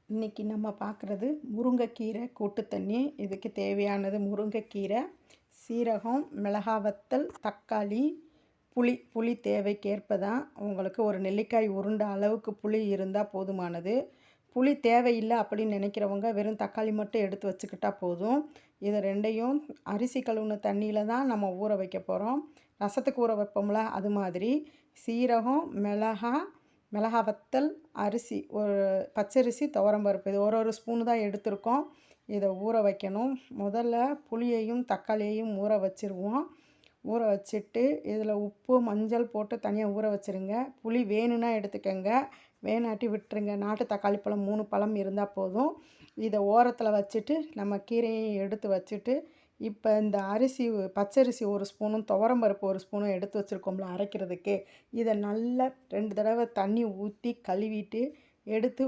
இன்றைக்கி நம்ம பார்க்குறது முருங்கைக்கீரை கூட்டு தண்ணி. இதுக்கு தேவையானது முருங்கைக்கீரை, சீரகம், மிளகா வத்தல், தக்காளி, புளி தேவைக்கேற்ப தான். உங்களுக்கு ஒரு நெல்லிக்காய் உருண்டை அளவுக்கு புளி இருந்தால் போதுமானது. புளி தேவையில்லை அப்படின்னு நினைக்கிறவங்க வெறும் தக்காளி மட்டும் எடுத்து வச்சுக்கிட்டா போதும். இதை ரெண்டையும் அரிசி கழுவுன தண்ணியில் தான் நம்ம ஊற வைக்க போகிறோம். ரசத்துக்கு ஊற வைப்போம்ல, அது மாதிரி சீரகம், மிளகா வத்தல், அரிசி ஒரு பச்சரிசி, துவரம்பருப்பு இது ஒரு ஸ்பூனு தான் எடுத்திருக்கோம். இதை ஊற வைக்கணும். முதல்ல புளியையும் தக்காளியையும் ஊற வச்சுருவோம். ஊற வச்சுட்டு இதில் உப்பு, மஞ்சள் போட்டு தனியாக ஊற வச்சுருங்க. புளி வேணும்னா எடுத்துக்கங்க, வேணாட்டி விட்டுருங்க. நாட்டு தக்காளி பழம் 3 பழம் இருந்தால் போதும். இதை ஓரத்தில் வச்சுட்டு நம்ம கீரையை எடுத்து வச்சுட்டு, இப்போ இந்த பச்சரிசி 1 ஸ்பூனும் துவரம்பருப்பு 1 ஸ்பூனும் எடுத்து வச்சுருக்கோம்ல அரைக்கிறதுக்கு, இதை நல்லா 2 தடவை தண்ணி ஊற்றி கழுவிட்டு எடுத்து